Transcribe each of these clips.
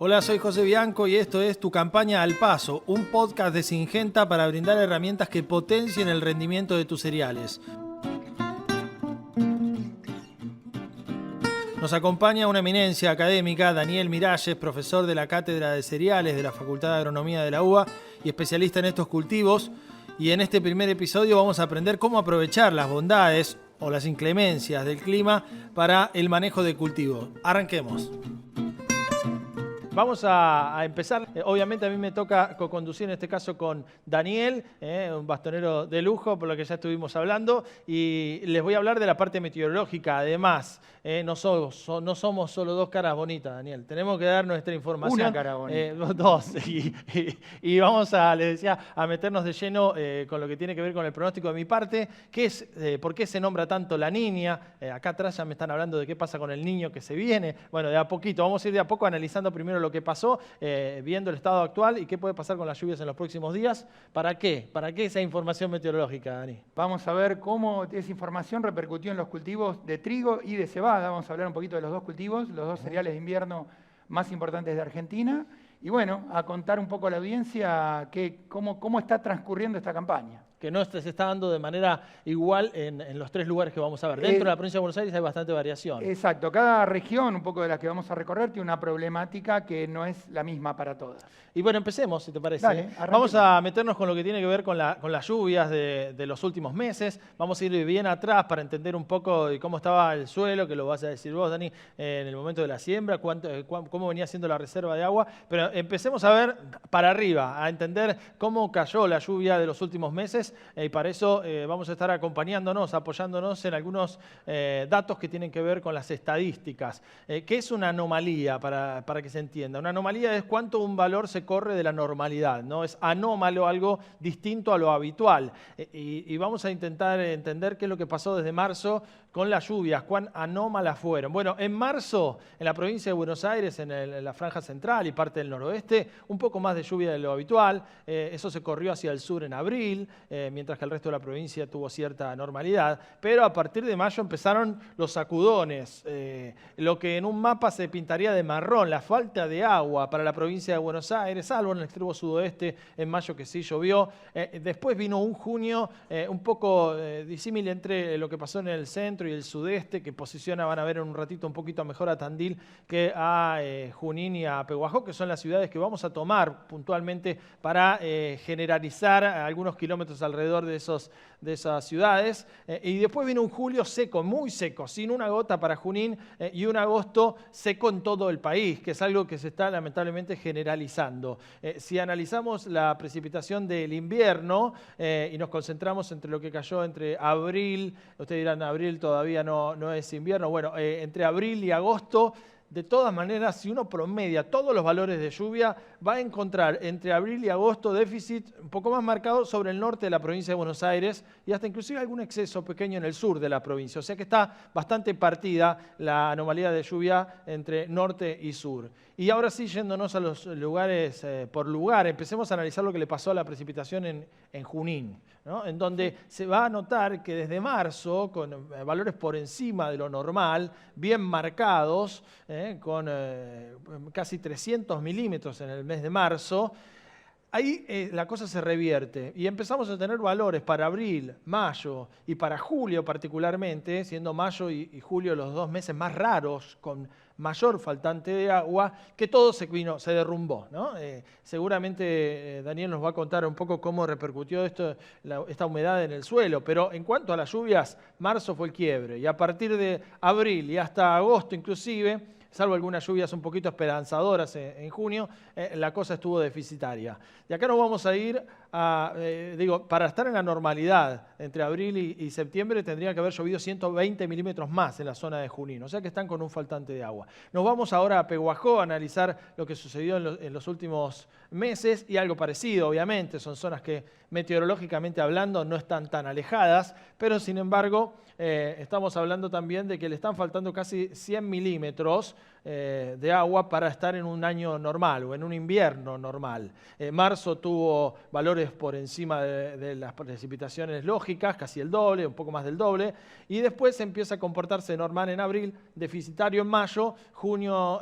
Hola, soy José Bianco y esto es Tu Campaña al Paso, un podcast de Syngenta para brindar herramientas que potencien el rendimiento de tus cereales. Nos acompaña una eminencia académica, Daniel Miralles, profesor de la Cátedra de Cereales de la Facultad de Agronomía de la UBA y especialista en estos cultivos. Y en este primer episodio vamos a aprender cómo aprovechar las bondades o las inclemencias del clima para el manejo de cultivos. Arranquemos. Vamos a empezar. Obviamente a mí me toca co-conducir en este caso con Daniel, un bastonero de lujo, por lo que ya estuvimos hablando, y les voy a hablar de la parte meteorológica. Además, no somos solo dos caras bonitas, Daniel. Tenemos que dar nuestra información. Una cara bonita. Dos. Y vamos les decía, a meternos de lleno con lo que tiene que ver con el pronóstico de mi parte, que es por qué se nombra tanto la niña. Acá atrás ya me están hablando de qué pasa con el niño que se viene. Bueno, de a poquito, vamos a ir de a poco analizando primero lo que pasó, viendo el estado actual y qué puede pasar con las lluvias en los próximos días. ¿Para qué? ¿Para qué esa información meteorológica, Dani? Vamos a ver cómo esa información repercutió en los cultivos de trigo y de cebada. Vamos a hablar un poquito de los dos cultivos, los dos cereales de invierno más importantes de Argentina. Y bueno, a contar un poco a la audiencia cómo está transcurriendo esta campaña. Que no se está dando de manera igual en los tres lugares que vamos a ver. Dentro de la provincia de Buenos Aires hay bastante variación. Exacto. Cada región, un poco de las que vamos a recorrer, tiene una problemática que no es la misma para todas. Y bueno, empecemos, si te parece. Dale, vamos a meternos con lo que tiene que ver con las lluvias de los últimos meses. Vamos a ir bien atrás para entender un poco de cómo estaba el suelo, que lo vas a decir vos, Dani, en el momento de la siembra, cómo venía siendo la reserva de agua. Pero empecemos a ver para arriba, a entender cómo cayó la lluvia de los últimos meses. Y para eso vamos a estar acompañándonos, apoyándonos en algunos datos que tienen que ver con las estadísticas. ¿Qué es una anomalía, para que se entienda? Una anomalía es cuánto un valor se corre de la normalidad, ¿no? Es anómalo, algo distinto a lo habitual. Y vamos a intentar entender qué es lo que pasó desde marzo con las lluvias, cuán anómalas fueron. Bueno, en marzo, en la provincia de Buenos Aires, en la franja central y parte del noroeste, un poco más de lluvia de lo habitual. Eso se corrió hacia el sur en abril, mientras que el resto de la provincia tuvo cierta normalidad. Pero a partir de mayo empezaron los sacudones, lo que en un mapa se pintaría de marrón, la falta de agua para la provincia de Buenos Aires, salvo en el extremo sudoeste, en mayo que sí llovió. Después vino un junio un poco disímil entre lo que pasó en el centro y el sudeste, que van a ver en un ratito un poquito mejor a Tandil que a Junín y a Pehuajó, que son las ciudades que vamos a tomar puntualmente para generalizar algunos kilómetros alrededor de esas ciudades. Y después vino un julio seco, muy seco, sin una gota para Junín y un agosto seco en todo el país, que es algo que se está lamentablemente generalizando. Si analizamos la precipitación del invierno y nos concentramos entre lo que cayó entre abril, ustedes dirán, abril todavía no es invierno, bueno, entre abril y agosto, de todas maneras, si uno promedia todos los valores de lluvia, va a encontrar entre abril y agosto déficit un poco más marcado sobre el norte de la provincia de Buenos Aires y hasta inclusive algún exceso pequeño en el sur de la provincia. O sea que está bastante partida la anomalía de lluvia entre norte y sur. Y ahora sí, yéndonos a los lugares por lugar, empecemos a analizar lo que le pasó a la precipitación en Junín, ¿no? En donde se va a notar que desde marzo, con valores por encima de lo normal, bien marcados, con casi 300 milímetros en el mes de marzo, ahí la cosa se revierte y empezamos a tener valores para abril, mayo y para julio particularmente, siendo mayo y julio los dos meses más raros, con mayor faltante de agua, que todo se derrumbó, ¿no? Seguramente Daniel nos va a contar un poco cómo repercutió esta humedad en el suelo, pero en cuanto a las lluvias, marzo fue el quiebre y a partir de abril y hasta agosto inclusive, salvo algunas lluvias un poquito esperanzadoras en junio, la cosa estuvo deficitaria. Y acá nos vamos a ir para estar en la normalidad, entre abril y septiembre tendría que haber llovido 120 milímetros más en la zona de Junín, o sea que están con un faltante de agua. Nos vamos ahora a Pehuajó a analizar lo que sucedió en los últimos meses y algo parecido, obviamente, son zonas que meteorológicamente hablando no están tan alejadas, pero sin embargo estamos hablando también de que le están faltando casi 100 milímetros de agua para estar en un año normal o en un invierno normal. Marzo tuvo valores por encima de las precipitaciones lógicas, casi el doble, un poco más del doble, y después empieza a comportarse normal en abril, deficitario en mayo, junio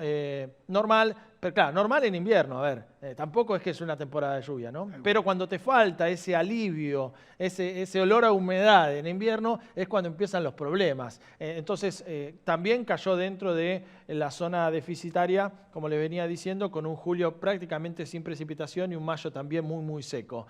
normal, pero claro, normal en invierno, a ver, tampoco es que es una temporada de lluvia, ¿no? Pero cuando te falta ese alivio, ese olor a humedad en invierno, es cuando empiezan los problemas. Entonces, también cayó dentro de la zona deficitaria, como le venía diciendo, con un julio prácticamente sin precipitación y un mayo también muy, muy seco.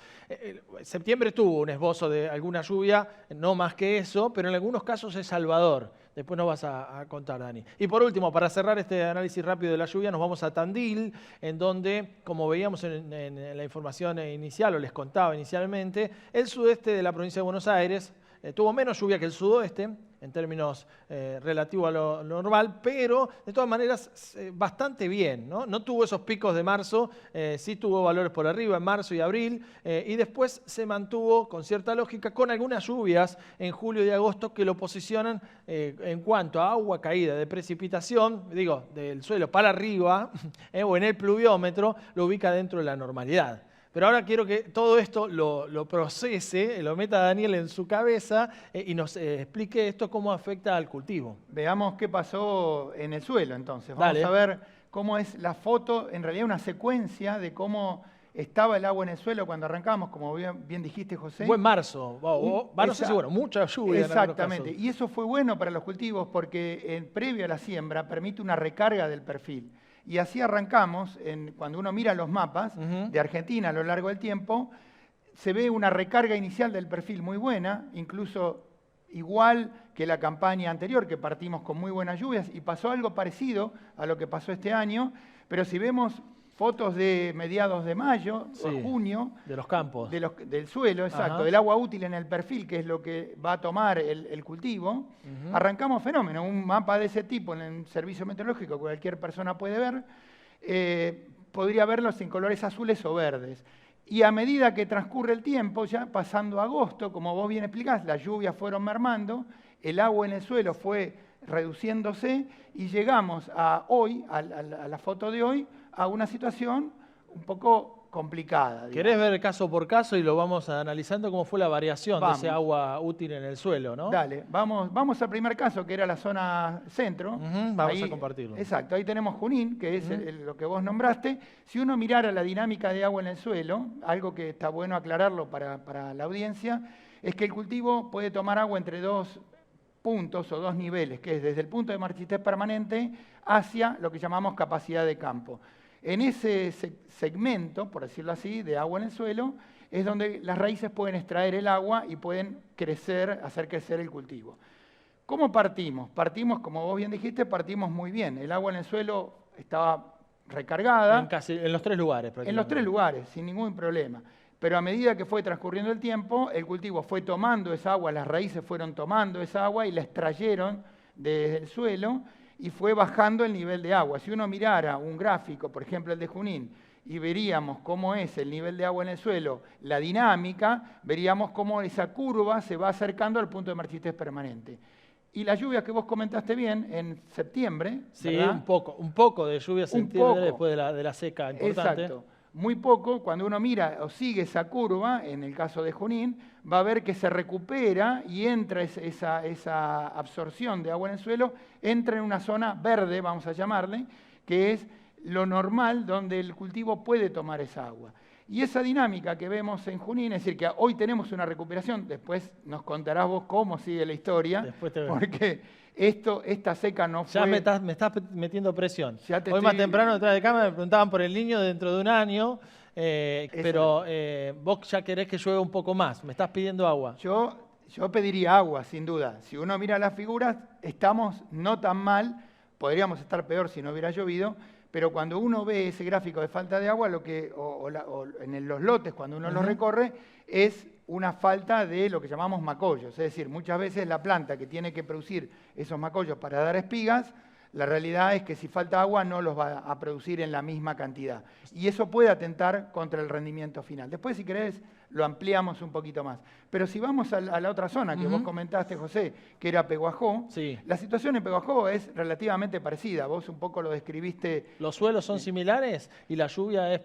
Septiembre tuvo un esbozo de alguna lluvia, no más que eso, pero en algunos casos es salvador. Después nos vas a contar, Dani. Y por último, para cerrar este análisis rápido de la lluvia, nos vamos a Tandil, en donde, como veíamos en la información inicial, o les contaba inicialmente, el sudeste de la provincia de Buenos Aires tuvo menos lluvia que el sudoeste, en términos relativos a lo normal, pero de todas maneras bastante bien, ¿no? No tuvo esos picos de marzo, sí tuvo valores por arriba en marzo y abril, y después se mantuvo con cierta lógica, con algunas lluvias en julio y agosto que lo posicionan en cuanto a agua caída de precipitación, digo, del suelo para arriba, o en el pluviómetro, lo ubica dentro de la normalidad. Pero ahora quiero que todo esto lo procese, lo meta Daniel en su cabeza y nos explique esto cómo afecta al cultivo. Veamos qué pasó en el suelo entonces. Vamos a ver cómo es la foto, en realidad una secuencia de cómo estaba el agua en el suelo cuando arrancamos, como bien dijiste, José. Buen marzo. Marzo sí, bueno, mucha lluvia. Exactamente, y eso fue bueno para los cultivos porque previo a la siembra permite una recarga del perfil. Y así arrancamos, cuando uno mira los mapas de Argentina a lo largo del tiempo, se ve una recarga inicial del perfil muy buena, incluso igual que la campaña anterior, que partimos con muy buenas lluvias, y pasó algo parecido a lo que pasó este año, pero si vemos fotos de mediados de mayo o junio. De los campos. Del suelo, exacto, del agua útil en el perfil, que es lo que va a tomar el cultivo. Arrancamos fenómeno, un mapa de ese tipo en el servicio meteorológico, que cualquier persona puede ver, podría verlos en colores azules o verdes. Y a medida que transcurre el tiempo, ya pasando agosto, como vos bien explicás, las lluvias fueron mermando, el agua en el suelo fue reduciéndose y llegamos a hoy, a la foto de hoy, a una situación un poco complicada. Digamos. ¿Querés ver caso por caso y lo vamos analizando cómo fue la variación de ese agua útil en el suelo, ¿no? Dale, vamos al primer caso, que era la zona centro. Vamos a compartirlo. Exacto, ahí tenemos Junín, que es lo que vos nombraste. Si uno mirara la dinámica de agua en el suelo, algo que está bueno aclararlo para la audiencia, es que el cultivo puede tomar agua entre dos puntos o dos niveles, que es desde el punto de marchitez permanente hacia lo que llamamos capacidad de campo. En ese segmento, por decirlo así, de agua en el suelo, es donde las raíces pueden extraer el agua y pueden hacer crecer el cultivo. ¿Cómo partimos? Partimos, como vos bien dijiste, partimos muy bien. El agua en el suelo estaba recargada. En los tres lugares, prácticamente. En los tres lugares, sin ningún problema. Pero a medida que fue transcurriendo el tiempo, el cultivo fue tomando esa agua, las raíces fueron tomando esa agua y la extrayeron desde el suelo y fue bajando el nivel de agua. Si uno mirara un gráfico, por ejemplo el de Junín, y veríamos cómo es el nivel de agua en el suelo, la dinámica, veríamos cómo esa curva se va acercando al punto de marchitez permanente. Y la lluvia que vos comentaste bien, en septiembre, sí, ¿verdad? un poco de lluvia se entiende después de la seca importante. Exacto. Muy poco, cuando uno mira o sigue esa curva, en el caso de Junín, va a ver que se recupera y entra esa absorción de agua en el suelo, entra en una zona verde, vamos a llamarle, que es lo normal donde el cultivo puede tomar esa agua. Y esa dinámica que vemos en Junín, es decir, que hoy tenemos una recuperación, después nos contarás vos cómo sigue la historia, porque esta seca no fue... Ya me estás metiendo presión. Hoy más temprano detrás de cámara me preguntaban por el niño dentro de un año, pero vos ya querés que llueva un poco más, me estás pidiendo agua. Yo pediría agua, sin duda. Si uno mira las figuras, estamos no tan mal, podríamos estar peor si no hubiera llovido, pero cuando uno ve ese gráfico de falta de agua, en los lotes, cuando uno los recorre, es una falta de lo que llamamos macollos. Es decir, muchas veces la planta que tiene que producir esos macollos para dar espigas, la realidad es que si falta agua no los va a producir en la misma cantidad. Y eso puede atentar contra el rendimiento final. Después, si querés, lo ampliamos un poquito más. Pero si vamos a la otra zona que vos comentaste, José, que era Peguajó, la situación en Peguajó es relativamente parecida. Vos un poco lo describiste. Los suelos son similares y la lluvia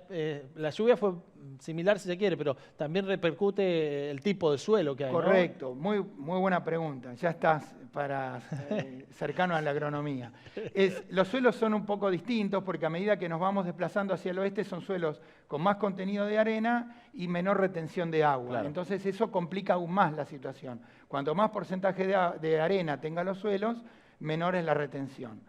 fue similar si se quiere, pero también repercute el tipo de suelo que hay, ¿no? Correcto, muy buena pregunta. Ya estás cercano a la agronomía. Los suelos son un poco distintos porque a medida que nos vamos desplazando hacia el oeste son suelos con más contenido de arena y menor retención de agua. Claro. Entonces eso complica aún más la situación. Cuanto más porcentaje de arena tengan los suelos, menor es la retención.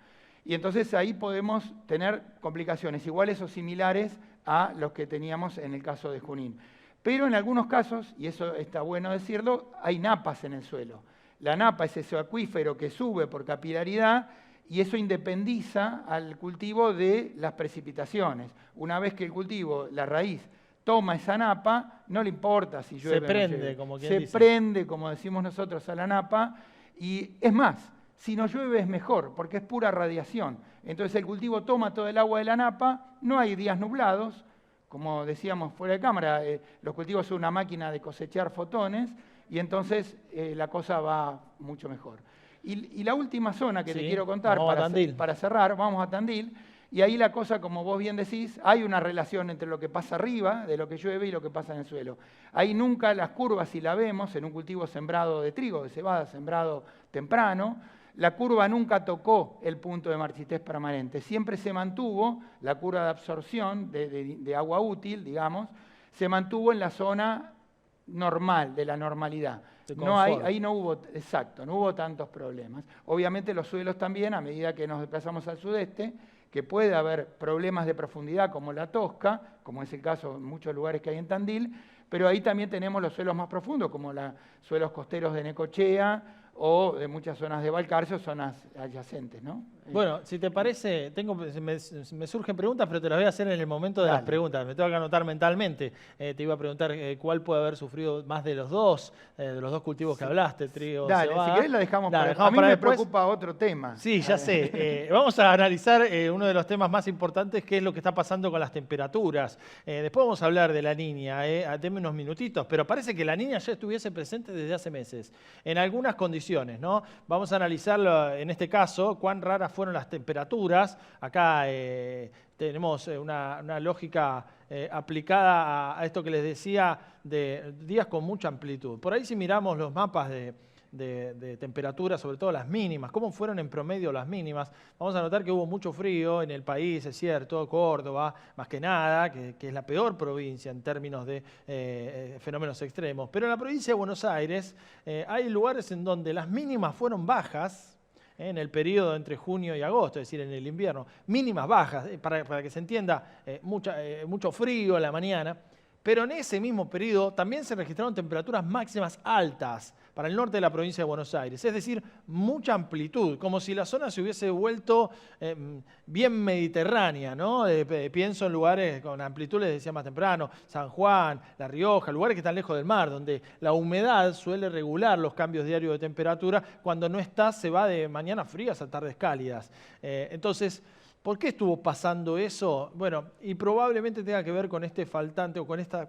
Y entonces ahí podemos tener complicaciones iguales o similares a los que teníamos en el caso de Junín. Pero en algunos casos, y eso está bueno decirlo, hay napas en el suelo. La napa es ese acuífero que sube por capilaridad y eso independiza al cultivo de las precipitaciones. Una vez que el cultivo, la raíz, toma esa napa, no le importa si llueve o no llueve. Se prende, como quien dice. Se prende, como decimos nosotros, a la napa. Y es más, si no llueve es mejor, porque es pura radiación. Entonces el cultivo toma todo el agua de la napa, no hay días nublados. Como decíamos fuera de cámara, los cultivos son una máquina de cosechar fotones, y entonces la cosa va mucho mejor. Y la última zona que te quiero contar para cerrar, vamos a Tandil, y ahí la cosa, como vos bien decís, hay una relación entre lo que pasa arriba, de lo que llueve, y lo que pasa en el suelo. Ahí nunca las curvas, si la vemos, en un cultivo sembrado de trigo, de cebada, sembrado temprano, la curva nunca tocó el punto de marchitez permanente. Siempre se mantuvo, la curva de absorción de agua útil, digamos, se mantuvo en la zona normal, de la normalidad. Ahí no hubo tantos problemas. Obviamente los suelos también, a medida que nos desplazamos al sudeste, que puede haber problemas de profundidad como la Tosca, como es el caso en muchos lugares que hay en Tandil, pero ahí también tenemos los suelos más profundos, como los suelos costeros de Necochea o de muchas zonas de Balcarce, zonas adyacentes, ¿no? Bueno, si te parece, me surgen preguntas, pero te las voy a hacer en el momento de las preguntas. Me tengo que anotar mentalmente. Te iba a preguntar cuál puede haber sufrido más de los dos cultivos que hablaste, trigo, cebada. Si querés lo dejamos para después. A mí me preocupa otro tema. Sí, ya sé. Vamos a analizar uno de los temas más importantes, que es lo que está pasando con las temperaturas. Después vamos a hablar de la Niña. Deme unos minutitos, pero parece que la Niña ya estuviese presente desde hace meses, en algunas condiciones, ¿no? Vamos a analizarlo en este caso, cuán raras fueron las temperaturas. Acá tenemos una lógica aplicada a esto que les decía, de días con mucha amplitud. Por ahí si miramos los mapas de temperatura, sobre todo las mínimas, cómo fueron en promedio las mínimas, vamos a notar que hubo mucho frío en el país, es cierto, Córdoba, más que nada, que es la peor provincia en términos de fenómenos extremos. Pero en la provincia de Buenos Aires hay lugares en donde las mínimas fueron bajas, en el periodo entre junio y agosto, es decir, en el invierno, mínimas bajas, para que se entienda, mucho frío en la mañana, pero en ese mismo periodo también se registraron temperaturas máximas altas para el norte de la provincia de Buenos Aires, es decir, mucha amplitud, como si la zona se hubiese vuelto bien mediterránea, ¿no? Pienso en lugares con amplitud, les decía más temprano, San Juan, La Rioja, lugares que están lejos del mar, donde la humedad suele regular los cambios diarios de temperatura. Cuando no está, se va de mañanas frías a tardes cálidas. Entonces, ¿por qué estuvo pasando eso? Bueno, y probablemente tenga que ver con este faltante o con esta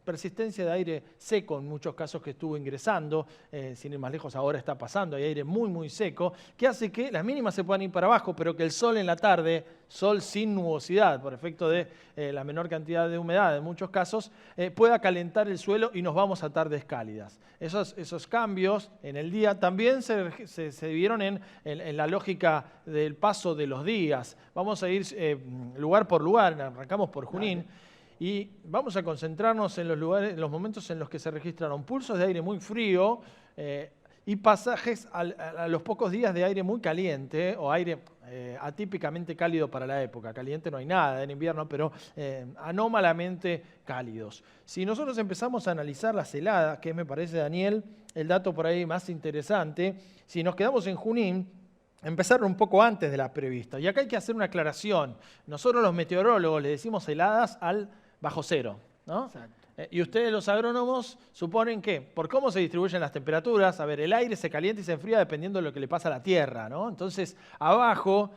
persistencia de aire seco en muchos casos que estuvo ingresando, sin ir más lejos ahora está pasando, hay aire muy muy seco, que hace que las mínimas se puedan ir para abajo, pero que el sol en la tarde, sol sin nubosidad, por efecto de la menor cantidad de humedad en muchos casos, pueda calentar el suelo y nos vamos a tardes cálidas. Esos cambios en el día también se vieron en la lógica del paso de los días. Vamos a ir lugar por lugar, arrancamos por Junín. Y vamos a concentrarnos en los momentos en los que se registraron pulsos de aire muy frío y pasajes a los pocos días de aire muy caliente o aire atípicamente cálido para la época. Caliente no hay nada en invierno, pero anómalamente cálidos. Si nosotros empezamos a analizar las heladas, que me parece, Daniel, el dato por ahí más interesante, si nos quedamos en Junín, empezaron un poco antes de la prevista. Y acá hay que hacer una aclaración. Nosotros los meteorólogos le decimos heladas al bajo cero, ¿no? Exacto. Y ustedes los agrónomos suponen que, por cómo se distribuyen las temperaturas, a ver, el aire se calienta y se enfría dependiendo de lo que le pasa a la tierra, ¿no? Entonces, abajo,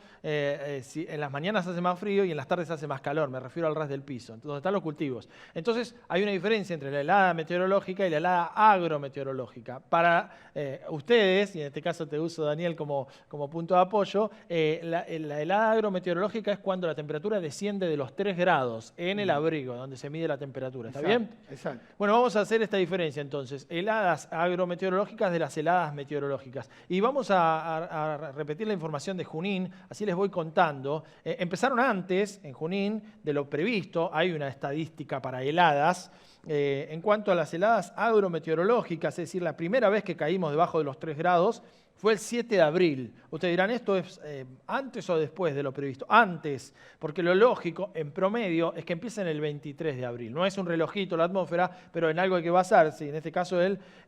si en las mañanas hace más frío y en las tardes hace más calor, me refiero al ras del piso, donde están los cultivos. Entonces, hay una diferencia entre la helada meteorológica y la helada agrometeorológica. Para ustedes, y en este caso te uso, Daniel, como punto de apoyo, la helada agrometeorológica es cuando la temperatura desciende de los 3 grados en el abrigo, donde se mide la temperatura. ¿Está bien? Exacto. Bueno, vamos a hacer esta diferencia entonces. Heladas agrometeorológicas de las heladas meteorológicas. Y vamos a repetir la información de Junín, así les voy contando. Empezaron antes, en Junín, de lo previsto. Hay una estadística para heladas. En cuanto a las heladas agrometeorológicas, es decir, la primera vez que caímos debajo de los 3 grados, fue el 7 de abril. Ustedes dirán, ¿esto es antes o después de lo previsto? Antes, porque lo lógico, en promedio, es que empiecen el 23 de abril. No es un relojito la atmósfera, pero en algo hay que basarse. En este caso,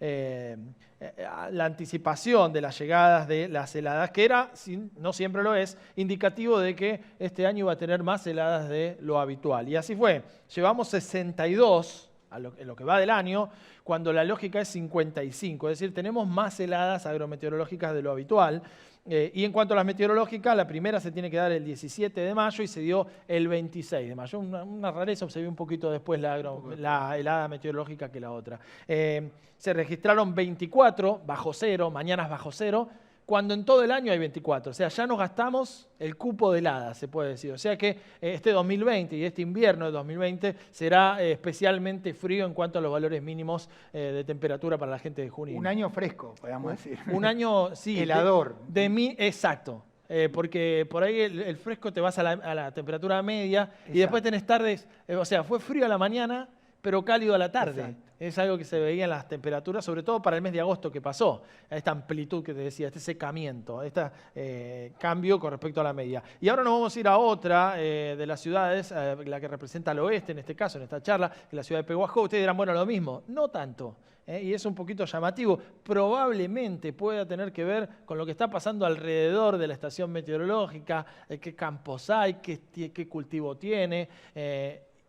la anticipación de las llegadas de las heladas, que era, no siempre lo es, indicativo de que este año iba a tener más heladas de lo habitual. Y así fue. Llevamos 62 en lo que va del año, cuando la lógica es 55, es decir, tenemos más heladas agrometeorológicas de lo habitual. Y en cuanto a las meteorológicas, la primera se tiene que dar el 17 de mayo y se dio el 26 de mayo. Una rareza, se vio un poquito después la helada meteorológica que la otra. Se registraron 24 bajo cero, mañanas bajo cero, cuando en todo el año hay 24. O sea, ya nos gastamos el cupo de heladas, se puede decir. O sea que este 2020 y este invierno de 2020 será especialmente frío en cuanto a los valores mínimos de temperatura para la gente de Junín. Un año fresco, podemos decir. Un año, sí. Helador. Exacto. Porque por ahí el fresco te vas a la temperatura media. Exacto. Y después tenés tardes, o sea, fue frío a la mañana, pero cálido a la tarde. Exacto. Es algo que se veía en las temperaturas, sobre todo para el mes de agosto que pasó, esta amplitud que te decía, este secamiento, este cambio con respecto a la media. Y ahora nos vamos a ir a otra de las ciudades, la que representa al oeste en este caso, en esta charla, que es la ciudad de Pehuajó. Ustedes dirán, bueno, lo mismo. No tanto. Y es un poquito llamativo. Probablemente pueda tener que ver con lo que está pasando alrededor de la estación meteorológica, qué campos hay, qué cultivo tiene.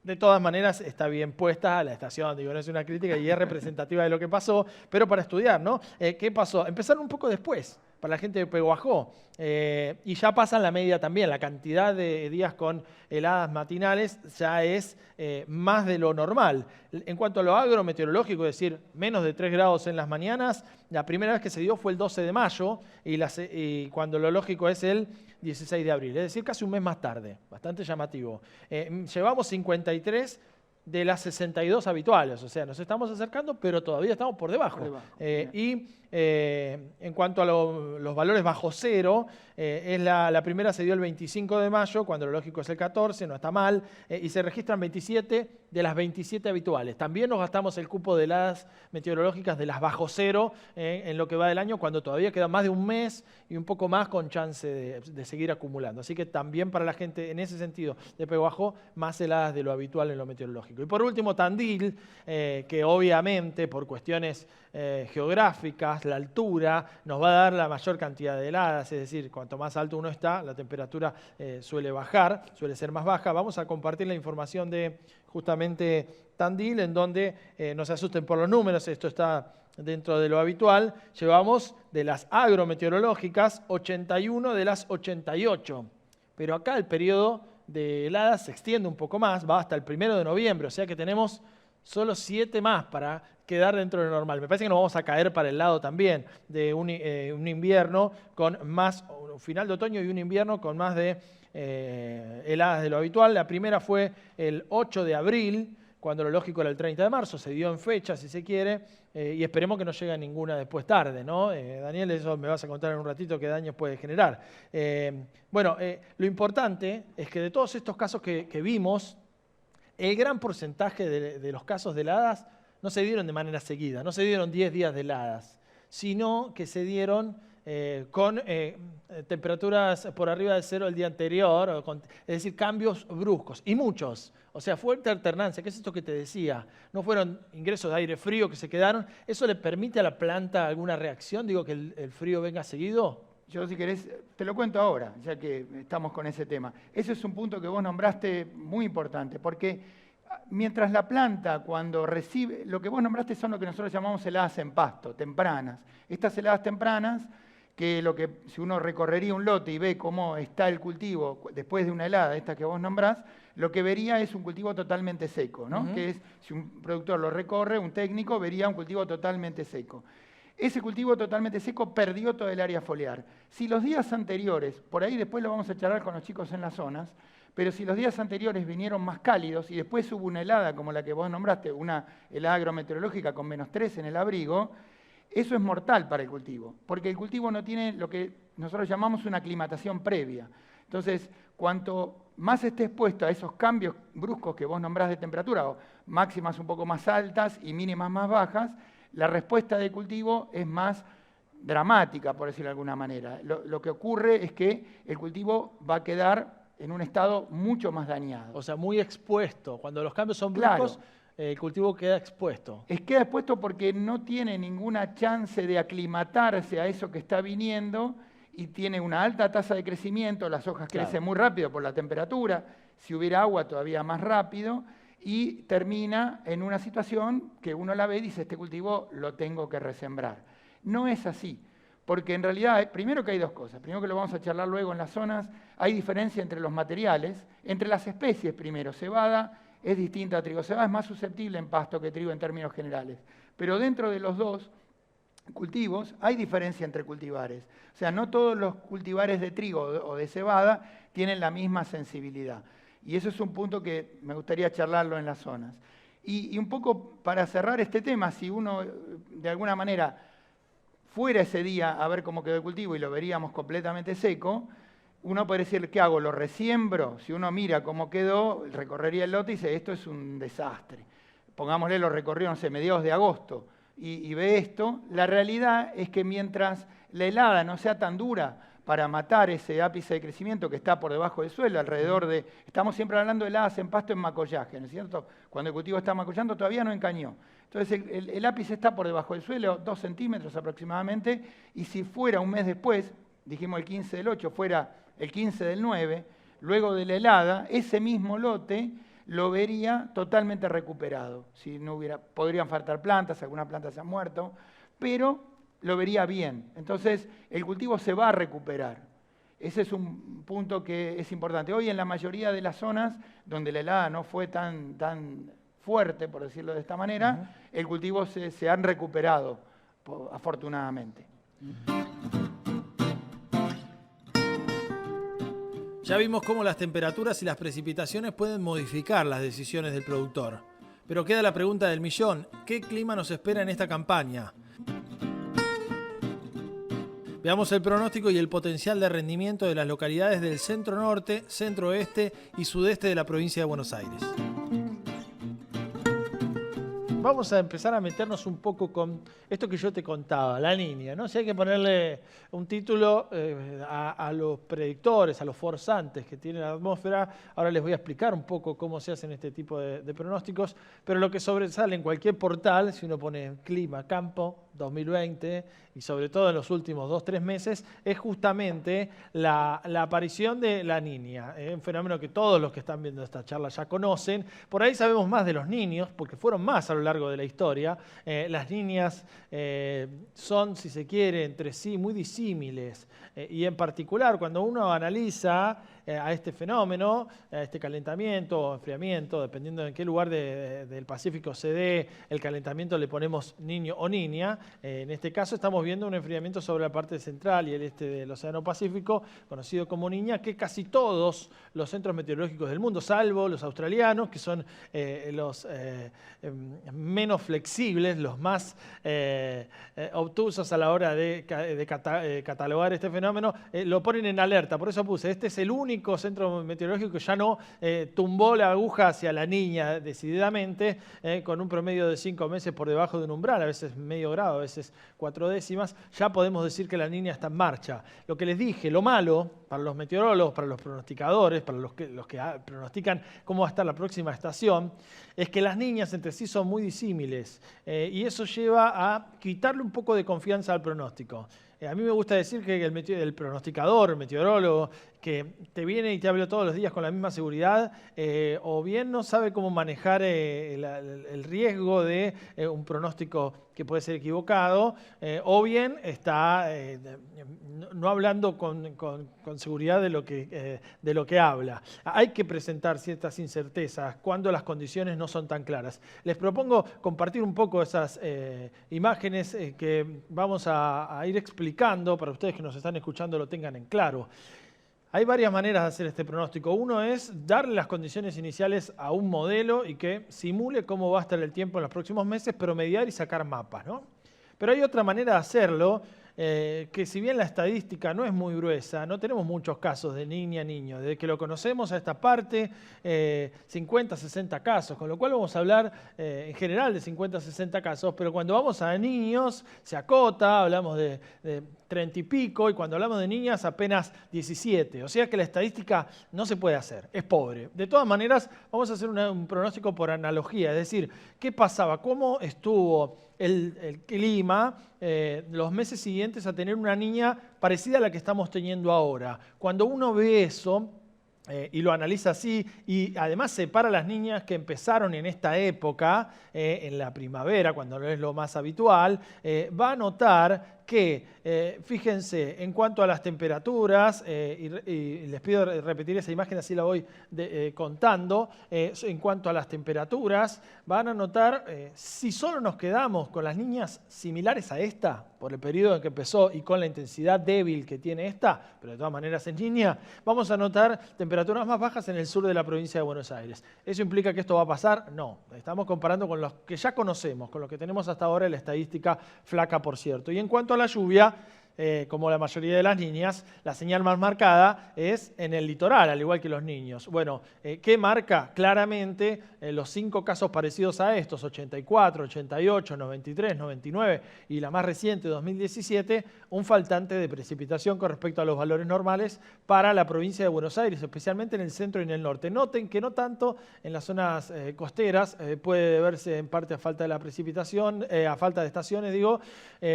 De todas maneras, está bien puesta la estación, digo, no es una crítica y es representativa de lo que pasó, pero para estudiar, ¿no? ¿Qué pasó? Empezaron un poco después, para la gente de Pehuajó, y ya pasan la media también. La cantidad de días con heladas matinales ya es más de lo normal. En cuanto a lo agrometeorológico, es decir, menos de 3 grados en las mañanas, la primera vez que se dio fue el 12 de mayo, y cuando lo lógico es el 16 de abril, es decir, casi un mes más tarde, bastante llamativo. Llevamos 53 de las 62 habituales, o sea, nos estamos acercando, pero todavía estamos por debajo. En cuanto a los valores bajo cero, la primera se dio el 25 de mayo, cuando lo lógico es el 14, no está mal, y se registran 27 de las 27 habituales. También nos gastamos el cupo de heladas meteorológicas de las bajo cero en lo que va del año, cuando todavía queda más de un mes y un poco más con chance de seguir acumulando. Así que también para la gente, en ese sentido, de Pehuajó, más heladas de lo habitual en lo meteorológico. Y por último, Tandil, que obviamente por cuestiones geográficas, la altura, nos va a dar la mayor cantidad de heladas, es decir, cuanto más alto uno está, la temperatura suele bajar, suele ser más baja. Vamos a compartir la información de justamente Tandil, en donde no se asusten por los números, esto está dentro de lo habitual. Llevamos de las agrometeorológicas 81 de las 88, pero acá el periodo de heladas se extiende un poco más, va hasta el 1 de noviembre, o sea que tenemos solo 7 más para quedar dentro de lo normal. Me parece que nos vamos a caer para el lado también de un invierno con más, un final de otoño y un invierno con más de heladas de lo habitual. La primera fue el 8 de abril, cuando lo lógico era el 30 de marzo, se dio en fecha, si se quiere, y esperemos que no llegue ninguna después tarde, ¿no? Daniel, eso me vas a contar en un ratito qué daños puede generar. Lo importante es que de todos estos casos que vimos, el gran porcentaje de los casos de heladas no se dieron de manera seguida, no se dieron 10 días de heladas, sino que se dieron con temperaturas por arriba de cero el día anterior, es decir, cambios bruscos, y muchos. O sea, fuerte alternancia, ¿qué es esto que te decía? No fueron ingresos de aire frío que se quedaron. ¿Eso le permite a la planta alguna reacción? Digo, que el frío venga seguido. Yo, si querés, te lo cuento ahora, ya que estamos con ese tema. Ese es un punto que vos nombraste muy importante, porque mientras la planta cuando recibe, lo que vos nombraste son lo que nosotros llamamos heladas en pasto, tempranas. Estas heladas tempranas, si uno recorrería un lote y ve cómo está el cultivo después de una helada, esta que vos nombrás, lo que vería es un cultivo totalmente seco, ¿no? Que es, si un productor lo recorre, un técnico vería un cultivo totalmente seco. Ese cultivo totalmente seco perdió todo el área foliar. Si los días anteriores, por ahí después lo vamos a charlar con los chicos en las zonas, pero si los días anteriores vinieron más cálidos y después hubo una helada como la que vos nombraste, una helada agrometeorológica con -3 en el abrigo, eso es mortal para el cultivo, porque el cultivo no tiene lo que nosotros llamamos una aclimatación previa. Entonces, cuanto más esté expuesto a esos cambios bruscos que vos nombrás de temperatura, o máximas un poco más altas y mínimas más bajas, la respuesta del cultivo es más dramática, por decirlo de alguna manera. Lo que ocurre es que el cultivo va a quedar en un estado mucho más dañado. O sea, muy expuesto. Cuando los cambios son bruscos, el cultivo queda expuesto. Queda expuesto porque no tiene ninguna chance de aclimatarse a eso que está viniendo y tiene una alta tasa de crecimiento, las hojas crecen muy rápido por la temperatura, si hubiera agua todavía más rápido, y termina en una situación que uno la ve y dice, este cultivo lo tengo que resembrar. No es así, porque en realidad, primero que hay dos cosas, primero que lo vamos a charlar luego en las zonas, hay diferencia entre los materiales, entre las especies primero, cebada es distinta a trigo, cebada es más susceptible en pasto que trigo en términos generales, pero dentro de los dos cultivos hay diferencia entre cultivares, o sea, no todos los cultivares de trigo o de cebada tienen la misma sensibilidad. Y eso es un punto que me gustaría charlarlo en las zonas. Y un poco para cerrar este tema, si uno de alguna manera fuera ese día a ver cómo quedó el cultivo y lo veríamos completamente seco, uno puede decir, ¿qué hago? ¿Lo resiembro? Si uno mira cómo quedó, recorrería el lote y dice, esto es un desastre. Pongámosle, lo recorrió, no sé, mediados de agosto y ve esto. La realidad es que mientras la helada no sea tan dura para matar ese ápice de crecimiento que está por debajo del suelo, alrededor de... Estamos siempre hablando de heladas en pasto en macollaje, ¿no es cierto? Cuando el cultivo está macollando todavía no encañó. Entonces el ápice está por debajo del suelo, 2 centímetros aproximadamente, y si fuera un mes después, dijimos el 15 del 8, fuera el 15 del 9, luego de la helada, ese mismo lote lo vería totalmente recuperado. Si no hubiera, podrían faltar plantas, algunas plantas se han muerto, pero lo vería bien. Entonces, el cultivo se va a recuperar. Ese es un punto que es importante. Hoy en la mayoría de las zonas donde la helada no fue tan fuerte, por decirlo de esta manera, el cultivo se han recuperado, afortunadamente. Ya vimos cómo las temperaturas y las precipitaciones pueden modificar las decisiones del productor. Pero queda la pregunta del millón: ¿qué clima nos espera en esta campaña? Veamos el pronóstico y el potencial de rendimiento de las localidades del centro norte, centro oeste y sudeste de la provincia de Buenos Aires. Vamos a empezar a meternos un poco con esto que yo te contaba, la niña, ¿no? Si hay que ponerle un título a los predictores, a los forzantes que tiene la atmósfera, ahora les voy a explicar un poco cómo se hacen este tipo de pronósticos, pero lo que sobresale en cualquier portal, si uno pone clima, campo, 2020, y sobre todo en los últimos 2-3 meses, es justamente la aparición de la niña, un fenómeno que todos los que están viendo esta charla ya conocen. Por ahí sabemos más de los niños, porque fueron más a lo largo de la historia. Las niñas son, si se quiere, entre sí muy disímiles, y en particular cuando uno analiza a este fenómeno, a este calentamiento o enfriamiento, dependiendo de en qué lugar del Pacífico se dé el calentamiento, le ponemos niño o niña. En este caso estamos viendo un enfriamiento sobre la parte central y el este del Océano Pacífico, conocido como niña, que casi todos los centros meteorológicos del mundo, salvo los australianos, que son los menos flexibles, los más obtusos a la hora de catalogar este fenómeno, lo ponen en alerta. Por eso puse, este es el único centro meteorológico que ya no tumbó la aguja hacia la niña decididamente, con un promedio de 5 meses por debajo de un umbral, a veces medio grado, a veces 4 décimas, ya podemos decir que la niña está en marcha. Lo que les dije, lo malo para los meteorólogos, para los pronosticadores, para los que pronostican cómo va a estar la próxima estación, es que las niñas entre sí son muy disímiles, y eso lleva a quitarle un poco de confianza al pronóstico. A mí me gusta decir que el pronosticador, el meteorólogo, que te viene y te habla todos los días con la misma seguridad, o bien no sabe cómo manejar el riesgo de un pronóstico que puede ser equivocado, o bien está no hablando con seguridad de lo que habla. Hay que presentar ciertas incertezas cuando las condiciones no son tan claras. Les propongo compartir un poco esas imágenes que vamos a ir explicando para ustedes que nos están escuchando lo tengan en claro. Hay varias maneras de hacer este pronóstico. Uno es darle las condiciones iniciales a un modelo y que simule cómo va a estar el tiempo en los próximos meses, promediar y sacar mapas, ¿no? Pero hay otra manera de hacerlo, que si bien la estadística no es muy gruesa, no tenemos muchos casos de niña a niño. Desde que lo conocemos a esta parte, 50, 60 casos, con lo cual vamos a hablar en general de 50, 60 casos, pero cuando vamos a niños se acota, hablamos de 30 y pico, y cuando hablamos de niñas apenas 17. O sea que la estadística no se puede hacer, es pobre. De todas maneras, vamos a hacer un pronóstico por analogía, es decir, ¿qué pasaba? ¿Cómo estuvo el clima los meses siguientes a tener una niña parecida a la que estamos teniendo ahora? Cuando uno ve eso y lo analiza así, y además separa a las niñas que empezaron en esta época, en la primavera, cuando no es lo más habitual, va a notar que, fíjense, en cuanto a las temperaturas, y les pido repetir esa imagen, así la voy contando, en cuanto a las temperaturas, van a notar, si solo nos quedamos con las niñas similares a esta, por el periodo en que empezó y con la intensidad débil que tiene esta, pero de todas maneras es niña, vamos a notar temperaturas más bajas en el sur de la provincia de Buenos Aires. ¿Eso implica que esto va a pasar? No, estamos comparando con los que ya conocemos, con los que tenemos hasta ahora en la estadística flaca, por cierto. Y en cuanto a la lluvia, como la mayoría de las niñas, la señal más marcada es en el litoral, al igual que los niños. Bueno, ¿qué marca? Claramente los 5 casos parecidos a estos, 84, 88, 93, 99 y la más reciente, 2017, un faltante de precipitación con respecto a los valores normales para la provincia de Buenos Aires, especialmente en el centro y en el norte. Noten que no tanto en las zonas costeras, puede deberse en parte a falta de la precipitación, a falta de estaciones, digo,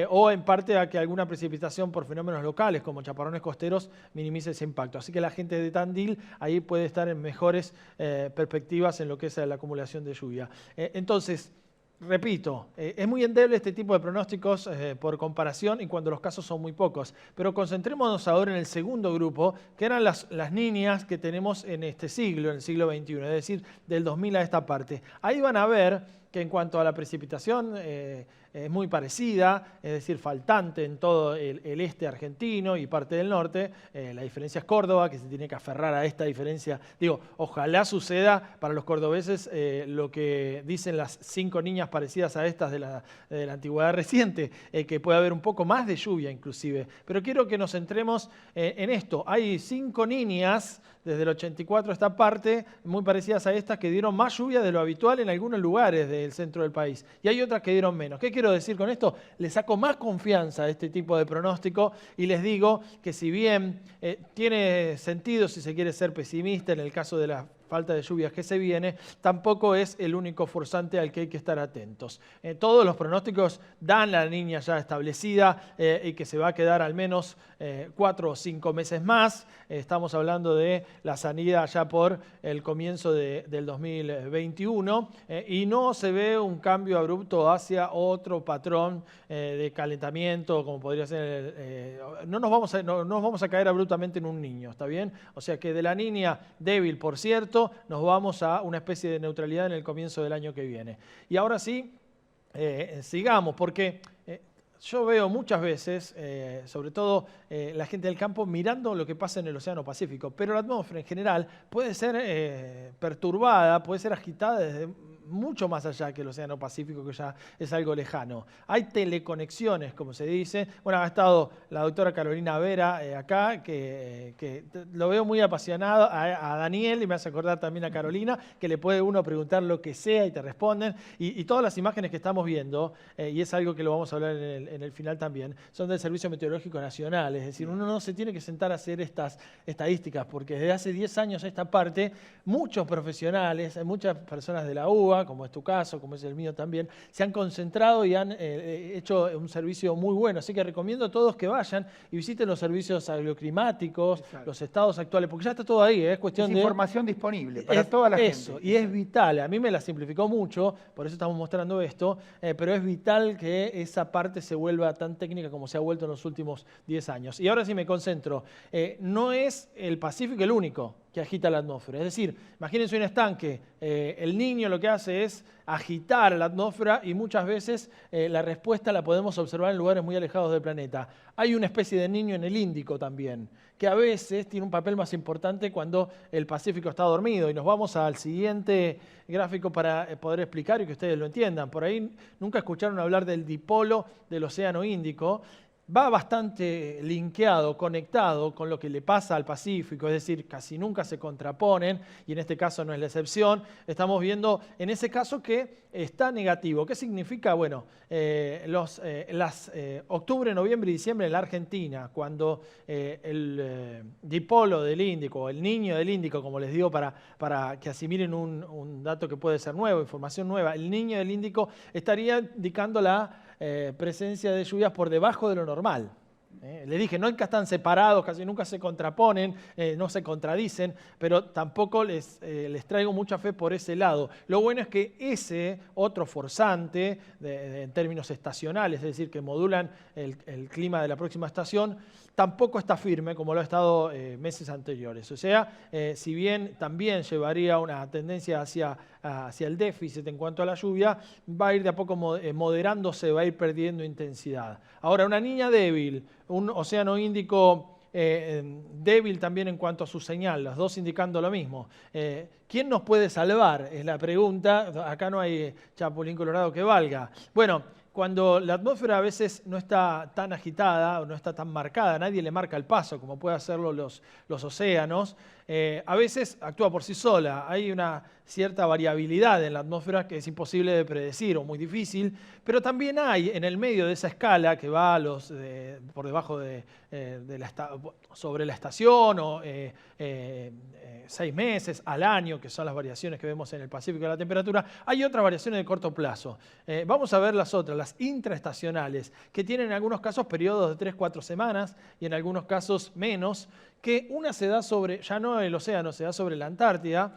o en parte a que alguna precipitación por fenómenos locales como chaparrones costeros minimice ese impacto. Así que la gente de Tandil ahí puede estar en mejores perspectivas en lo que es la acumulación de lluvia. Entonces, repito, es muy endeble este tipo de pronósticos por comparación y cuando los casos son muy pocos. Pero concentrémonos ahora en el segundo grupo, que eran las niñas que tenemos en este siglo, en el siglo XXI, es decir, del 2000 a esta parte. Ahí van a ver que en cuanto a la precipitación es muy parecida, es decir, faltante en todo el este argentino y parte del norte. La diferencia es Córdoba, que se tiene que aferrar a esta diferencia. Digo, ojalá suceda para los cordobeses lo que dicen las 5 niñas parecidas a estas de la antigüedad reciente, que puede haber un poco más de lluvia inclusive. Pero quiero que nos centremos en esto. Hay 5 niñas desde el 84 a esta parte, muy parecidas a estas, que dieron más lluvia de lo habitual en algunos lugares del centro del país. Y hay otras que dieron menos. ¿Qué quiero decir con esto? Les saco más confianza a este tipo de pronóstico y les digo que si bien tiene sentido si se quiere ser pesimista en el caso de la falta de lluvias que se viene, tampoco es el único forzante al que hay que estar atentos. Todos los pronósticos dan la niña ya establecida y que se va a quedar al menos 4 o 5 meses más. Estamos hablando de la salida ya por el comienzo del 2021 y no se ve un cambio abrupto hacia otro patrón de calentamiento, como podría ser, no nos vamos a caer abruptamente en un niño, ¿está bien? O sea que de la niña débil, por cierto, nos vamos a una especie de neutralidad en el comienzo del año que viene. Y ahora sí, sigamos, porque yo veo muchas veces, sobre todo la gente del campo, mirando lo que pasa en el Océano Pacífico, pero la atmósfera en general puede ser perturbada, puede ser agitada desde mucho más allá que el Océano Pacífico, que ya es algo lejano. Hay teleconexiones, como se dice. Bueno, ha estado la doctora Carolina Vera acá, que lo veo muy apasionado, a Daniel, y me hace acordar también a Carolina, que le puede uno preguntar lo que sea y te responden. Y todas las imágenes que estamos viendo, y es algo que lo vamos a hablar en el final también, son del Servicio Meteorológico Nacional. Es decir, uno no se tiene que sentar a hacer estas estadísticas, porque desde hace 10 años a esta parte, muchos profesionales, muchas personas de la UBA, Córdoba, como es tu caso, como es el mío también, se han concentrado y han hecho un servicio muy bueno. Así que recomiendo a todos que vayan y visiten los servicios agroclimáticos, los estados actuales, porque ya está todo ahí, es cuestión de... información disponible para toda la gente. Y es vital, a mí me la simplificó mucho, por eso estamos mostrando esto, pero es vital que esa parte se vuelva tan técnica como se ha vuelto en los últimos 10 años. Y ahora sí me concentro, no es el Pacífico el único que agita la atmósfera. Es decir, imagínense un estanque, el niño lo que hace es agitar la atmósfera y muchas veces la respuesta la podemos observar en lugares muy alejados del planeta. Hay una especie de niño en el Índico también, que a veces tiene un papel más importante cuando el Pacífico está dormido. Y nos vamos al siguiente gráfico para poder explicar y que ustedes lo entiendan. Por ahí nunca escucharon hablar del dipolo del Océano Índico. Va bastante linkeado, conectado con lo que le pasa al Pacífico, es decir, casi nunca se contraponen, y en este caso no es la excepción. Estamos viendo en ese caso que está negativo. ¿Qué significa? Bueno, octubre, noviembre y diciembre en la Argentina, cuando el dipolo del Índico, el niño del Índico, como les digo, para que asimilen un dato que puede ser nuevo, información nueva, el niño del Índico estaría indicando la presencia de lluvias por debajo de lo normal. Les dije, nunca están separados, casi nunca se contraponen, no se contradicen, pero tampoco les traigo mucha fe por ese lado. Lo bueno es que ese otro forzante, en términos estacionales, es decir, que modulan el clima de la próxima estación, tampoco está firme como lo ha estado meses anteriores. O sea, si bien también llevaría una tendencia hacia el déficit en cuanto a la lluvia, va a ir de a poco moderándose, va a ir perdiendo intensidad. Ahora, una niña débil, un océano Índico débil también en cuanto a su señal, los dos indicando lo mismo. ¿Quién nos puede salvar? Es la pregunta. Acá no hay chapulín colorado que valga. Bueno, cuando la atmósfera a veces no está tan agitada o no está tan marcada, nadie le marca el paso como puede hacerlo los océanos, a veces actúa por sí sola. Hay una cierta variabilidad en la atmósfera que es imposible de predecir o muy difícil, pero también hay en el medio de esa escala que va por debajo sobre la estación o 6 meses al año, que son las variaciones que vemos en el Pacífico de la temperatura, hay otras variaciones de corto plazo. Vamos a ver las otras, las intraestacionales, que tienen en algunos casos periodos de 3-4 semanas y en algunos casos menos, que una se da sobre, ya no el océano, se da sobre la Antártida,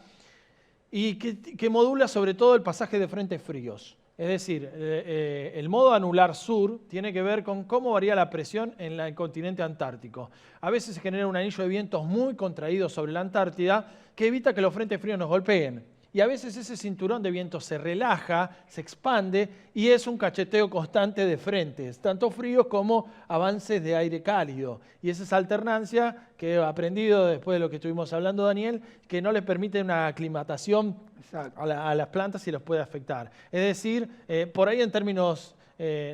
y que modula sobre todo el pasaje de frentes fríos. Es decir, el modo anular sur tiene que ver con cómo varía la presión en el continente antártico. A veces se genera un anillo de vientos muy contraído sobre la Antártida que evita que los frentes fríos nos golpeen. Y a veces ese cinturón de viento se relaja, se expande y es un cacheteo constante de frentes, tanto fríos como avances de aire cálido. Y es esa alternancia que he aprendido después de lo que estuvimos hablando, Daniel, que no le permite una aclimatación a las plantas y los puede afectar. Es decir, por ahí en términos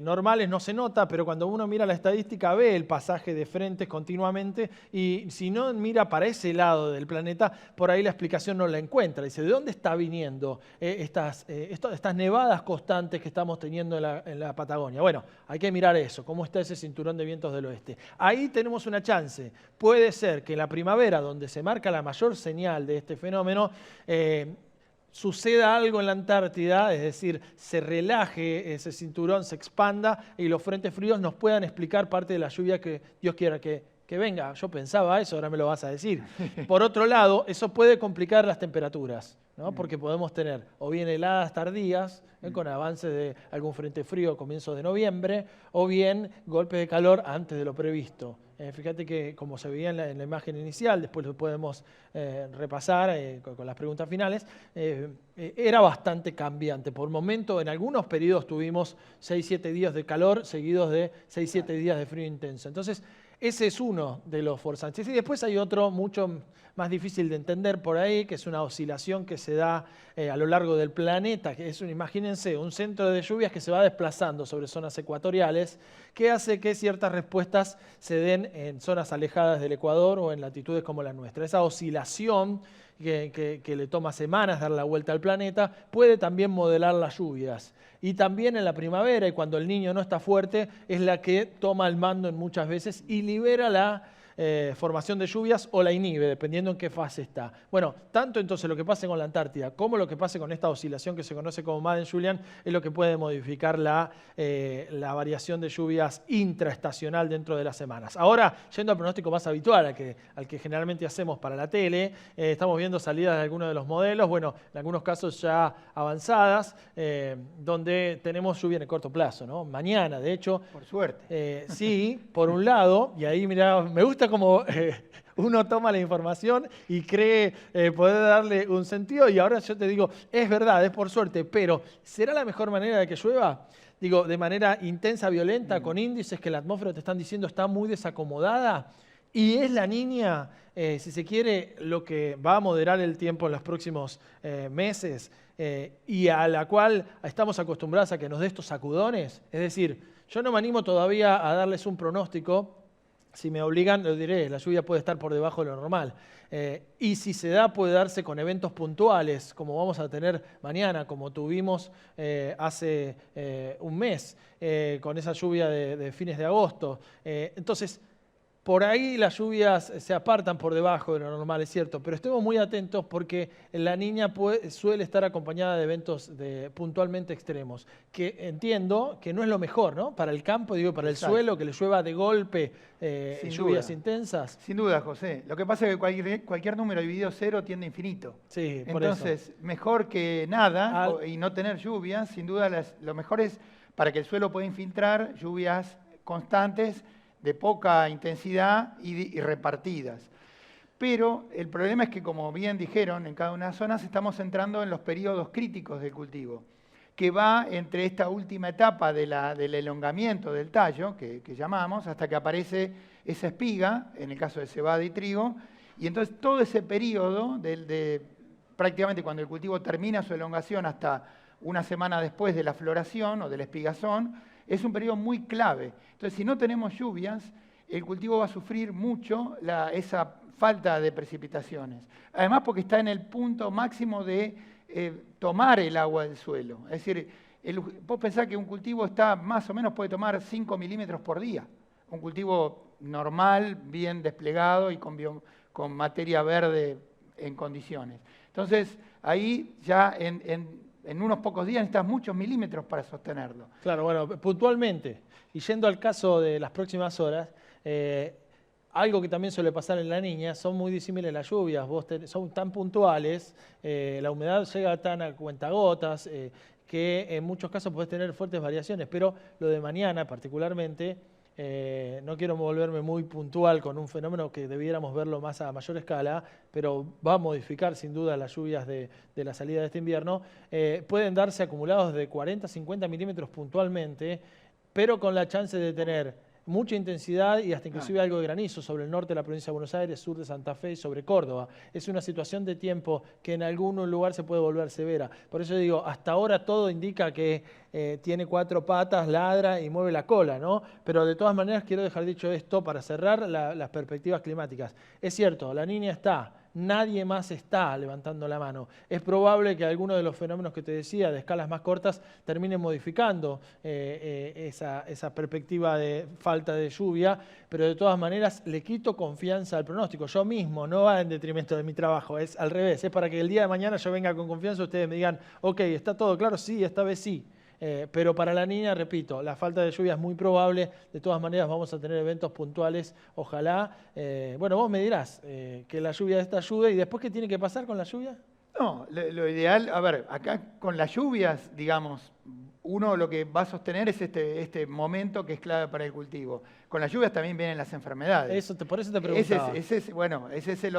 normales no se nota, pero cuando uno mira la estadística ve el pasaje de frentes continuamente y si no mira para ese lado del planeta, por ahí la explicación no la encuentra. Dice, ¿de dónde está viniendo estas nevadas constantes que estamos teniendo en la Patagonia? Bueno, hay que mirar eso, cómo está ese cinturón de vientos del oeste. Ahí tenemos una chance. Puede ser que en la primavera, donde se marca la mayor señal de este fenómeno, suceda algo en la Antártida, es decir, se relaje ese cinturón, se expanda y los frentes fríos nos puedan explicar parte de la lluvia que Dios quiera que venga. Yo pensaba eso, ahora me lo vas a decir. Por otro lado, eso puede complicar las temperaturas, ¿no? Porque podemos tener o bien heladas tardías, con avance de algún frente frío a comienzos de noviembre, o bien golpes de calor antes de lo previsto. Fíjate que como se veía en la imagen inicial, después lo podemos repasar con las preguntas finales, era bastante cambiante. Por momento, en algunos periodos tuvimos 6-7 días de calor seguidos de 6-7 días de frío intenso. Entonces, ese es uno de los forzantes. Y después hay otro mucho más difícil de entender por ahí, que es una oscilación que se da a lo largo del planeta, que es, imagínense, un centro de lluvias que se va desplazando sobre zonas ecuatoriales, que hace que ciertas respuestas se den en zonas alejadas del Ecuador o en latitudes como la nuestra. Esa oscilación que le toma semanas dar la vuelta al planeta, puede también modelar las lluvias. Y también en la primavera, y cuando el niño no está fuerte, es la que toma el mando en muchas veces y libera formación de lluvias o la inhibe, dependiendo en qué fase está. Bueno, tanto entonces lo que pase con la Antártida como lo que pase con esta oscilación que se conoce como Madden-Julian es lo que puede modificar la variación de lluvias intraestacional dentro de las semanas. Ahora, yendo al pronóstico más habitual, al que generalmente hacemos para la tele, estamos viendo salidas de algunos de los modelos, bueno, en algunos casos ya avanzadas, donde tenemos lluvia en el corto plazo, ¿no? Mañana, de hecho. Por suerte. Sí, por un lado, y ahí mirá, me gusta como uno toma la información y cree poder darle un sentido, y ahora yo te digo, es verdad, es por suerte, pero ¿será la mejor manera de que llueva? Digo, de manera intensa, violenta, con índices que la atmósfera te están diciendo está muy desacomodada. Y es la Niña, si se quiere, lo que va a moderar el tiempo en los próximos meses y a la cual estamos acostumbrados a que nos dé estos sacudones. Es decir, yo no me animo todavía a darles un pronóstico. Si me obligan, lo diré, la lluvia puede estar por debajo de lo normal. Y si se da, puede darse con eventos puntuales, como vamos a tener mañana, como tuvimos hace un mes, con esa lluvia de fines de agosto. Entonces, por ahí las lluvias se apartan por debajo de lo normal, es cierto, pero estemos muy atentos porque la Niña suele estar acompañada de eventos puntualmente extremos, que entiendo que no es lo mejor, ¿no? Para el campo, digo, para el suelo, que le llueva de golpe lluvias intensas. Sin duda, José. Lo que pasa es que cualquier número dividido 0 tiende a infinito. Sí, por Entonces, mejor que nada y no tener lluvias. Sin duda, lo mejor es para que el suelo pueda infiltrar lluvias constantes, de poca intensidad y repartidas. Pero el problema es que, como bien dijeron, en cada una de las zonas estamos entrando en los periodos críticos del cultivo, que va entre esta última etapa del elongamiento del tallo, que llamamos, hasta que aparece esa espiga, en el caso de cebada y trigo, y entonces todo ese periodo, prácticamente cuando el cultivo termina su elongación hasta una semana después de la floración o de la espigazón, es un periodo muy clave. Entonces, si no tenemos lluvias, el cultivo va a sufrir mucho esa falta de precipitaciones. Además, porque está en el punto máximo de tomar el agua del suelo. Es decir, vos pensás que un cultivo está más o menos puede tomar 5 milímetros por día. Un cultivo normal, bien desplegado y con materia verde en condiciones. Entonces, ahí ya en unos pocos días necesitas muchos milímetros para sostenerlo. Claro, bueno, puntualmente, y yendo al caso de las próximas horas, algo que también suele pasar en la Niña, son muy disímiles las lluvias, son tan puntuales, la humedad llega tan a cuentagotas, que en muchos casos podés tener fuertes variaciones, pero lo de mañana particularmente, no quiero volverme muy puntual con un fenómeno que debiéramos verlo más a mayor escala, pero va a modificar sin duda las lluvias de la salida de este invierno. Pueden darse acumulados de 40 a 50 milímetros puntualmente, pero con la chance de tener mucha intensidad y hasta inclusive algo de granizo sobre el norte de la provincia de Buenos Aires, sur de Santa Fe y sobre Córdoba. Es una situación de tiempo que en algún lugar se puede volver severa. Por eso digo, hasta ahora todo indica que tiene 4 patas, ladra y mueve la cola, ¿no? Pero de todas maneras quiero dejar dicho esto para cerrar las perspectivas climáticas. Es cierto, la Niña está. Nadie más está levantando la mano. Es probable que alguno de los fenómenos que te decía, de escalas más cortas, terminen modificando esa perspectiva de falta de lluvia, pero de todas maneras le quito confianza al pronóstico. Yo mismo, no va en detrimento de mi trabajo, es al revés. Es para que el día de mañana yo venga con confianza y ustedes me digan, ok, ¿está todo claro? Sí, esta vez sí. Pero para la Niña, repito, la falta de lluvia es muy probable. De todas maneras vamos a tener eventos puntuales, ojalá. Bueno, vos me dirás que la lluvia esta ayude. ¿Y después qué tiene que pasar con la lluvia? No, lo ideal, a ver, acá con las lluvias, digamos, uno lo que va a sostener es este momento que es clave para el cultivo. Con las lluvias también vienen las enfermedades. Por eso te preguntaba. Ese es el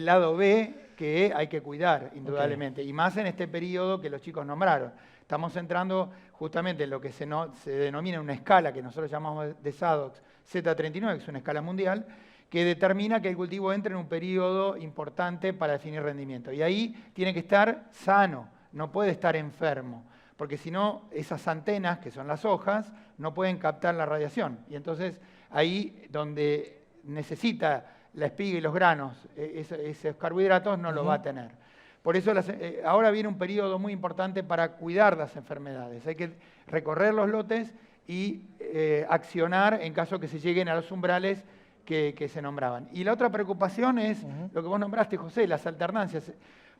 lado B que hay que cuidar, indudablemente. Okay. Y más en este periodo que los chicos nombraron. Estamos entrando justamente en lo que se denomina una escala que nosotros llamamos de SADOX Z39, que es una escala mundial, que determina que el cultivo entre en un periodo importante para definir rendimiento. Y ahí tiene que estar sano, no puede estar enfermo, porque si no, esas antenas, que son las hojas, no pueden captar la radiación. Y entonces ahí donde necesita la espiga y los granos, esos carbohidratos, no lo va a tener. Por eso ahora viene un periodo muy importante para cuidar las enfermedades. Hay que recorrer los lotes y accionar en caso que se lleguen a los umbrales que se nombraban. Y la otra preocupación es lo que vos nombraste, José, las alternancias.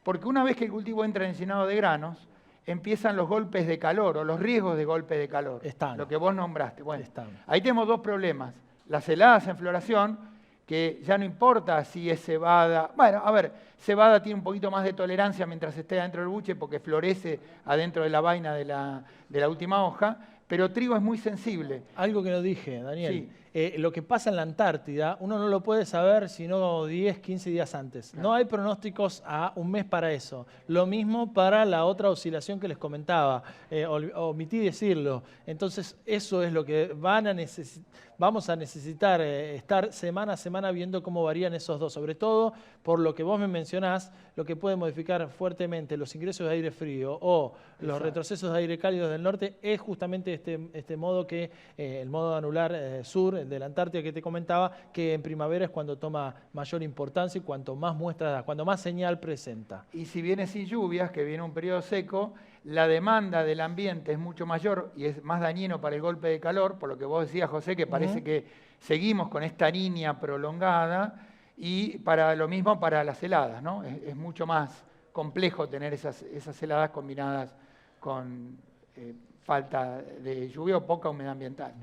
Porque una vez que el cultivo entra en llenado de granos, empiezan los golpes de calor o los riesgos de golpe de calor. Lo que vos nombraste. Bueno, ahí tenemos dos problemas. Las heladas en floración, que ya no importa si es cebada. Bueno, a ver, cebada tiene un poquito más de tolerancia mientras esté adentro del buche porque florece adentro de la vaina de la última hoja, pero trigo es muy sensible. Algo que no dije, Daniel. Sí. Lo que pasa en la Antártida, uno no lo puede saber sino 10, 15 días antes. Claro. No hay pronósticos a un mes para eso. Lo mismo para la otra oscilación que les comentaba. Omití decirlo. Entonces, eso es lo que vamos a necesitar estar semana a semana viendo cómo varían esos dos. Sobre todo, por lo que vos me mencionás, lo que puede modificar fuertemente los ingresos de aire frío o los retrocesos de aire cálido del norte es justamente este modo que, el modo anular sur de la Antártida que te comentaba, que en primavera es cuando toma mayor importancia y cuanto más muestras da, cuando más señal presenta. Y si viene sin lluvias, que viene un periodo seco, la demanda del ambiente es mucho mayor y es más dañino para el golpe de calor, por lo que vos decías, José, que parece que seguimos con esta línea prolongada, y para lo mismo para las heladas, ¿no? Es mucho más complejo tener esas heladas combinadas con falta de lluvia o poca humedad ambiental.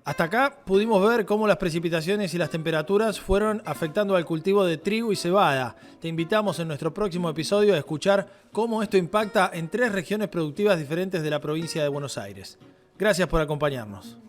Hasta acá pudimos ver cómo las precipitaciones y las temperaturas fueron afectando al cultivo de trigo y cebada. Te invitamos en nuestro próximo episodio a escuchar cómo esto impacta en 3 regiones productivas diferentes de la provincia de Buenos Aires. Gracias por acompañarnos.